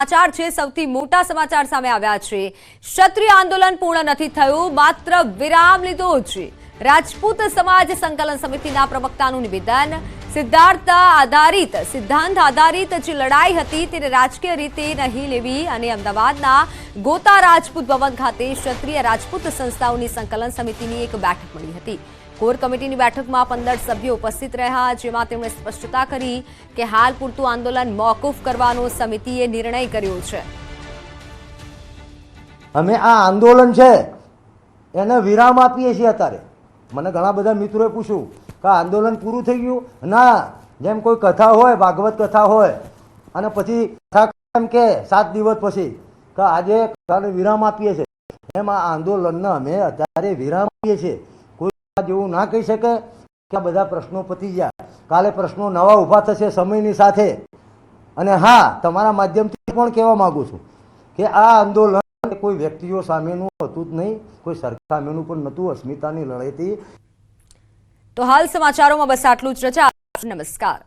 समाचार छे सौथी मोटा समाचार सामे आव्या छे। क्षत्रिय आंदोलन पूर्ण नथी थयुं, मात्र विराम लीधो छे। राजपूत समाज संकलन समितिना प्रवक्तानुं निवेदन। सिद्धांत आधारित जे लड़ाई हती तेने राजकीय रीते नहीं लेवी अने अमदावादना गोता राजपूत भवन खाते क्षत्रिय राजपूत संस्थाओनी संकलन समितिनी एक बैठक मळी हती। कोर कमिटीनी बैठकमां 15 सभ्यो उपस्थित रह्या, जेमां તેમણે સ્પષ્ટતા કરી કે હાલ પૂરતું આંદોલન મોકૂફ કરવાનો સમિતિએ નિર્ણય કર્યો છે। અમે આ આંદોલન છે એને વિરામ આપીએ છીએ। અત્યારે મને ઘણા બધા મિત્રોએ પૂછ્યું કે આંદોલન પૂરું થઈ ગયું? ના, જેમ કોઈ કથા હોય, ભાગવત કથા હોય અને પછી કથા એમ કે 7 દિવસ પછી કે આજે કથાને વિરામ આપીએ છીએ, એમ આ આંદોલનને અમે અત્યારે વિરામ આપીએ છીએ। જેવું ના કહી શકે કે આ બધા પ્રશ્નો પતી ગયા, કાલે પ્રશ્નો નવા ઊભા થશે સમયની સાથે। અને હા, તમારા માધ્યમથી પણ કહેવા માંગુ છું કે આ આંદોલન કોઈ વ્યક્તિઓ સામેનું હતું જ નહીં, કોઈ સરકાર સામેનું પણ નહોતું, અસ્મિતાની લડાઈ હતી। તો હાલ સમાચારોમાં બસ આટલું જ। રજા, નમસ્કાર।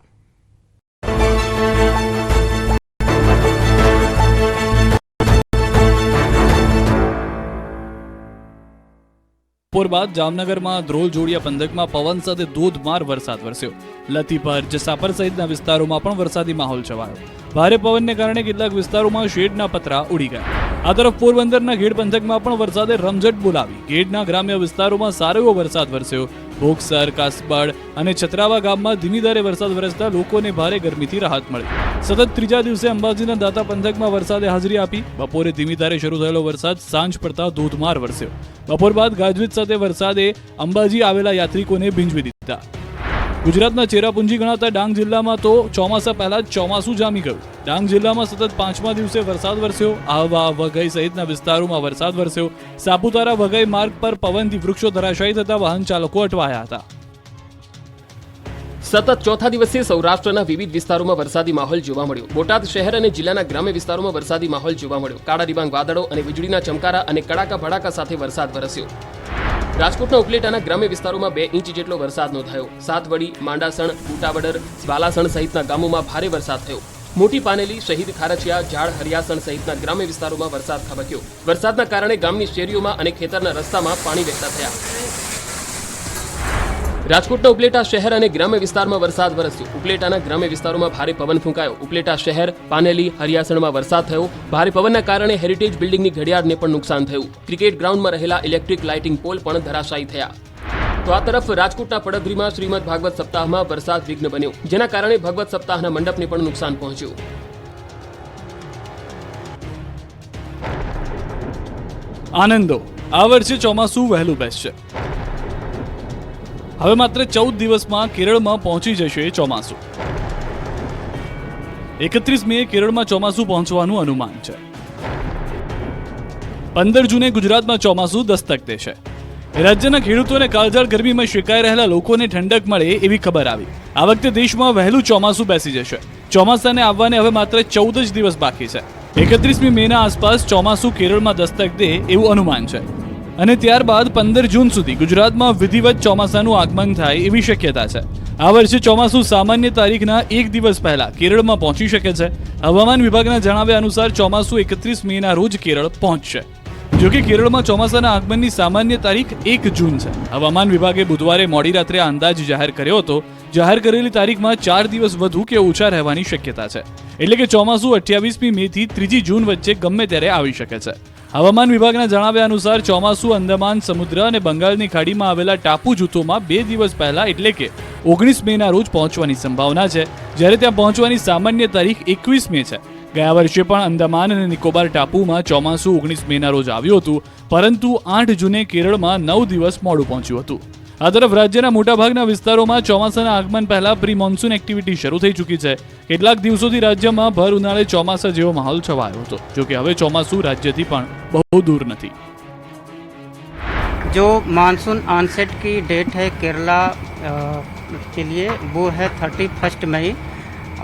બપોર બાદ જામનગરમાં ધ્રોલ જોડિયા પંથકમાં પવન સાથે ધોધમાર વરસાદ વરસ્યો। લતીપર, જસાપર સહિતના વિસ્તારોમાં પણ વરસાદી માહોલ છવાયો। ભારે પવનને કારણે કેટલાક વિસ્તારોમાં શેડના પતરા ઉડી ગયા। આ તરફ પોરબંદરના ઘેડ પંથકમાં પણ વરસાદે રમઝટ બોલાવી। ઘેડના ગ્રામ્ય વિસ્તારોમાં સારો એવો વરસાદ વરસ્યો। ભોગસર, કાસબડ અને છત્રાવા ગામમાં ધીમી ધારે વરસાદ વરસતા લોકોને ભારે ગરમીથી રાહત મળી। સતત ત્રીજા દિવસે અંબાજીના દાતા પંથકમાં વરસાદે હાજરી આપી। બપોરે ધીમી ધારે શરૂ થયેલો વરસાદ સાંજ પડતા ધોધમાર વરસ્યો। બપોર બાદ ગાજવીજ સાથે વરસાદે અંબાજી આવેલા યાત્રિકોને ભીંજવી દીધા। ગુજરાતના ચેરાપુંજી ગણાતા ડાંગ જિલ્લામાં તો ચોમાસા પહેલા જ ચોમાસું જામી ગયું। ડાંગ જિલ્લામાં સતત 5મા દિવસે વરસાદ વરસ્યો। આહવા, વઘઈ સહિતના વિસ્તારોમાં વરસાદ વરસ્યો। સાપુતારા વઘઈ માર્ગ પર પવનથી વૃક્ષો ધરાશાયી થતા વાહન ચાલકો અટવાયા હતા। સતત ચોથા દિવસે સૌરાષ્ટ્રના વિવિધ વિસ્તારોમાં વરસાદી માહોલ જોવા મળ્યો। બોટાદ શહેર અને જિલ્લાના ગ્રામ્ય વિસ્તારોમાં વરસાદી માહોલ જોવા મળ્યો। કાળા ડિબાંગ વાદળો અને વીજળીના ચમકારા અને કડાકા ભડાકા સાથે વરસાદ વરસ્યો। રાજકોટના ઉપલેટાના ગ્રામ્ય વિસ્તારોમાં 2 ઇંચ જેટલો વરસાદ નોંધાયો। સાતવડી, માંડાસણ, બુટાવડર, બાલાસણ સહિતના ગામોમાં ભારે વરસાદ થયો। મોટી પાનેલી, શહીદ ખારચિયા, ઝાડ હરિયાસણ સહિતના ગ્રામ્ય વિસ્તારોમાં વરસાદ ખાબક્યો। વરસાદના કારણે ગામની શેરીઓમાં અને ખેતરના રસ્તામાં પાણી વહેતા થયા। રાજકોટના ઉપલેટા શહેર અને ગ્રામ્ય વિસ્તારમાં વરસાદ વરસ્યો। ઉપલેટાના ગ્રામ્ય વિસ્તારોમાં ભારે પવન ફૂંકાયો। ઉપલેટા શહેર, પાનેલી, હરિયાસણમાં વરસાદ થયો। ભારે પવનના કારણે હેરિટેજ બિલ્ડિંગની ઘડિયાળને પણ નુકસાન થયું। ક્રિકેટ ગ્રાઉન્ડમાં રહેલા ઇલેક્ટ્રિક લાઇટિંગ પોલ પણ ધરાશાયી થયા। તો આ તરફ રાજકોટના પડગરીમાં શ્રીમદ ભાગવત સપ્તાહમાં વરસાદ વિઘ્ન બન્યો, જેના કારણે ભગવત સપ્તાહના મંડપને પણ નુકસાન પહોંચ્યું। આનંદો, આ વર્ષે ચોમાસું વહેલું બેસશે। હવે માત્ર 14 દિવસમાં કેરળમાં પહોંચી જશે ચોમાસું। 31 મે કેરળમાં ચોમાસું પહોંચવાનું અનુમાન છે। 15 જૂને ગુજરાતમાં ચોમાસું દસ્તક દેશે। રાજ્યના ખેડૂતોને કાળઝાળ ગરમીમાં શેકાઈ રહેલા લોકોને ઠંડક મળે એવી ખબર આવી। આ વખતે દેશમાં વહેલું ચોમાસું બેસી જશે। ચોમાસાને આવવાને હવે માત્ર 14 જ દિવસ બાકી છે। 31મી મેના આસપાસ ચોમાસું કેરળમાં દસ્તક દે એવું અનુમાન છે અને ત્યારબાદ 15 જૂન સુધી ગુજરાતમાં વિધિવત ચોમાસાનું આગમન થાય એવી શક્યતા છે। આ વર્ષે ચોમાસું સામાન્ય તારીખના 1 દિવસ પહેલા કેરળમાં પહોંચી શકે છે। હવામાન વિભાગના જણાવ્યા અનુસાર ચોમાસું 31 મેના રોજ કેરળ પહોંચશે। જોકે કેરળમાં ચોમાસાના આગમનની સામાન્ય તારીખ 1 જૂન છે। હવામાન વિભાગે બુધવારે મોડી રાત્રે આ અંદાજ જાહેર કર્યો હતો। જાહેર કરેલી તારીખમાં 4 દિવસ વધુ કે ઓછા રહેવાની શક્યતા છે। એટલે કે ચોમાસું 28મી મેથી 3 જૂન વચ્ચે ગમે ત્યારે આવી શકે છે। હવામાન વિભાગના જણાવ્યા અનુસાર ચોમાસું અંદમાન સમુદ્ર અને બંગાળની ખાડીમાં આવેલા ટાપુ જૂથોમાં 2 દિવસ પહેલા એટલે કે 19 મેના રોજ પહોંચવાની સંભાવના છે, જ્યારે ત્યાં પહોંચવાની સામાન્ય તારીખ 21 મે છે। ગયા વર્ષે પણ અંદમાન અને નિકોબાર ટાપુમાં ચોમાસું 19 મેના રોજ આવ્યું હતું, પરંતુ 8 જૂને કેરળમાં 9 દિવસ મોડું પહોંચ્યું હતું। આ તરફ રાજ્યના મોટાભાગના વિસ્તારોમાં ચોમાસાના આગમન પહેલા પ્રી મોન્સૂન એક્ટિવિટી શરૂ થઈ ચૂકી છે। કેટલાક દિવસોથી રાજ્યમાં ભર ઉનાળે ચોમાસા જેવો માહોલ છવાયો હતો, જો કે હવે ચોમાસું રાજ્યથી પણ બહુ દૂર નથી। जो मानसून ऑनसेट की डेट है केरला के लिए वो है 31 मई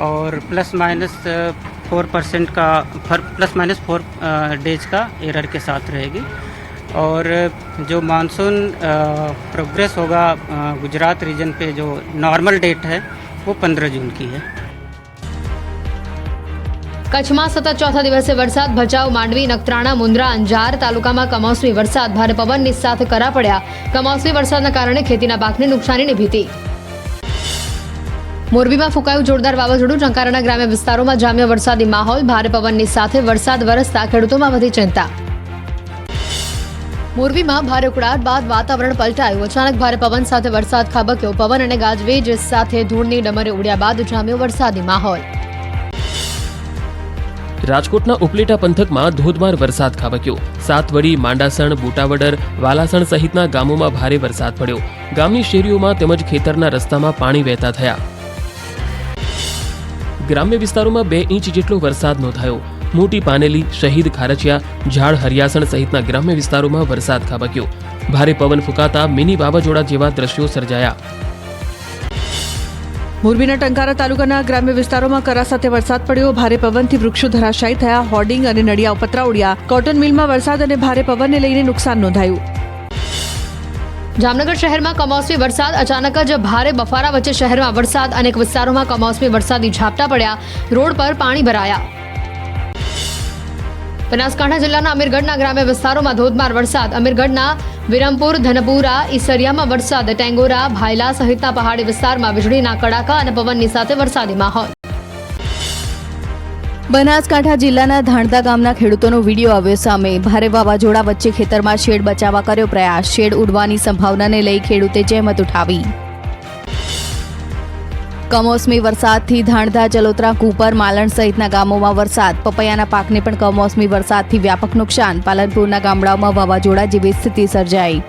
और ±4% का ±4 डेज का एरर के साथ रहेगी। और जो मानसून प्रोग्रेस होगा गुजरात रीजन पे जो नॉर्मल डेट है वो 15 जून की है। કચ્છમાં સતત ચોથા દિવસે વરસાદ. ભચાઉ, માંડવી, નખત્રાણા, મુન્દ્રા, અંજાર તાલુકામાં કમોસમી વરસાદ. ભારે પવનની સાથે કરા પડ્યા. કમોસમી વરસાદના કારણે ખેતીના પાકને નુકસાનીની ભીતિ. મોરબીમાં ફૂંકાયું જોરદાર વાવાઝોડું. ટંકારાના ગ્રામ્ય વિસ્તારોમાં જામ્યો વરસાદી માહોલ. ભારે પવનની સાથે વરસાદ વરસતા ખેડૂતોમાં વધી ચિંતા. મોરબીમાં ભારે ઉકળાટ બાદ વાતાવરણ પલટાયું. અચાનક ભારે પવન સાથે વરસાદ ખાબક્યો. પવન અને ગાજવીજ સાથે ધૂળની ડમરે ઉડ્યા બાદ જામ્યો વરસાદી માહોલ. રાજકોટના ઉપલેટા પંથકમાં ધોધમાર વરસાદ ખાબક્યો. સાતવડી, માંડાસણ, બુટાવદર, વાલાસણ સહિતના ગામોમાં ભારે વરસાદ પડ્યો. ગામની શેરીઓમાં તેમજ ખેતરના રસ્તામાં પાણી વહેતા થયા. ગ્રામ્ય વિસ્તારોમાં 2 ઇંચ જેટલો વરસાદ નોંધાયો. મોટી પાનેલી, શહીદ ખારચિયા, ઝાડ હરિયાસણ સહિતના ગ્રામ્ય વિસ્તારોમાં વરસાદ ખાબક્યો. ભારે પવન ફૂંકાતા મિની વાવાઝોડા જેવા દ્રશ્યો સર્જાયા. મોરબીના ટંકારા તાલુકાના ગ્રામ્ય વિસ્તારોમાં કરા સાથે વરસાદ પડ્યો. ભારે પવનથી વૃક્ષો ધરાશાયી થયા. હોર્ડિંગ અને નળિયા પતરા ઉડ્યા. કોટન મિલમાં વરસાદ અને ભારે પવનને લઈને નુકસાન નોંધાયું. જામનગર શહેરમાં કમોસમી વરસાદ. અચાનક જ ભારે બફારા વચ્ચે શહેરમાં વરસાદ. અનેક વિસ્તારોમાં કમોસમી વરસાદી ઝાપટા પડ્યા. રોડ પર પાણી ભરાયા. બનાસકાંઠા જિલ્લાના અમીરગઢના ગ્રામ્ય વિસ્તારોમાં ધોધમાર વરસાદ. અમીરગઢના વિરમપુર, ધનપુરા, ઈસરિયામાં વરસાદ. ટેંગોરા, ભાયલા સહિતના પહાડી વિસ્તારમાં વીજળીના કડાકા અને પવનની સાથે વરસાદી માહોલ. બનાસકાંઠા જિલ્લાના ધાણદા ગામના ખેડૂતોનો વિડીયો આવ્યો સામે. ભારે વાવાઝોડા વચ્ચે ખેતરમાં શેડ બચાવવા કર્યો પ્રયાસ. શેડ ઉડવાની સંભાવનાને લઈ ખેડૂતે જહેમત ઉઠાવી. કમોસમી વરસાદથી ધાણધા, જલોત્રા, કુપર, માલણ સહિતના ગામોમાં વરસાદ. પપૈયાના પાકને પણ કમોસમી વરસાદથી વ્યાપક નુકસાન. પાલનપુરના ગામડાઓમાં વાવાઝોડા જેવી સ્થિતિ સર્જાઈ.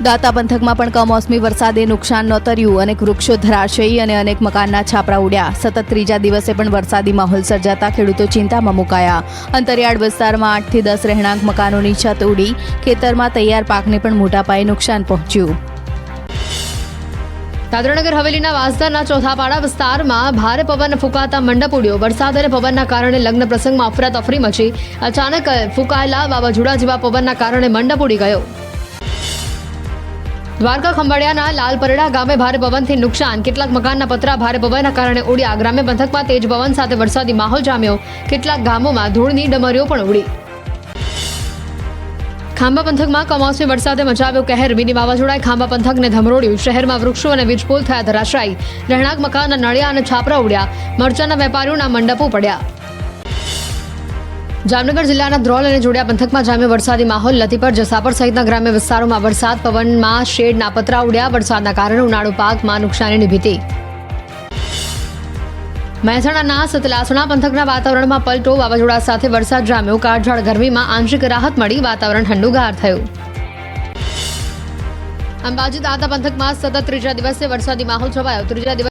દાતા પંથકમાં પણ કમોસમી વરસાદે નુકસાન નોતર્યું. અનેક વૃક્ષો ધરાશયી અને અનેક મકાનના છાપરા ઉડ્યા. સતત ત્રીજા દિવસે પણ વરસાદી માહોલ સર્જાતા ખેડૂતો ચિંતામાં મુકાયા. અંતરિયાળ વિસ્તારમાં 8 થી 10 રહેણાંક મકાનોની છત ઉડી. ખેતરમાં તૈયાર પાકને પણ મોટા પાયે નુકસાન પહોંચ્યું. દાદરાનગર હવેલીના વાસદાના ચોથાપાડા વિસ્તારમાં ભારે પવન ફૂંકાતા મંડપ ઉડ્યો. વરસાદ અને પવનના કારણે લગ્ન પ્રસંગમાં અફરાતફરી મચી. અચાનક ફૂંકાયેલા વાવાઝોડા જેવા પવનના કારણે મંડપ ઉડી ગયો. દ્વારકા ખંભાળિયાના લાલપરડા ગામે ભારે પવનથી નુકસાન. કેટલાક મકાનના પતરા ભારે પવનના કારણે ઉડ્યા. ગ્રામ્ય પંથકમાં તેજ પવન સાથે વરસાદી માહોલ જામ્યો. કેટલાક ગામોમાં ધૂળની ડમરીઓ પણ ઉડી. ખાંભા પંથકમાં કમોસમી વરસાદે મચાવ્યો કહેર. મિની વાવાઝોડાએ ખાંભા પંથકને ધમરોડ્યું. શહેરમાં વૃક્ષો અને વીજપોલ થયા ધરાશાયી. રહેણાંક મકાનના નળિયા અને છાપરા ઉડ્યા. મરચાના વેપારીઓના મંડપો પડ્યા. જામનગર જિલ્લાના ધ્રોલ અને જોડિયા પંથકમાં જામ્યો વરસાદી માહોલ. લતીપર, જસાપર સહિતના ગ્રામ્ય વિસ્તારોમાં વરસાદ. પવનમાં શેડના પતરા ઉડ્યા. વરસાદના કારણે ઉનાળુ પાકમાં નુકસાનીની ભીતિ. મહેસાણાના સતલાસણા પંથકના વાતાવરણમાં પલટો. વાવાઝોડા સાથે વરસાદ જામ્યો. કાળઝાળ ગરમીમાં આંશિક રાહત મળી. વાતાવરણ ઠંડુગાર થયું. અંબાજી દાતા પંથકમાં સતત ત્રીજા દિવસે વરસાદી માહોલ છવાયો. ત્રીજા દિવસે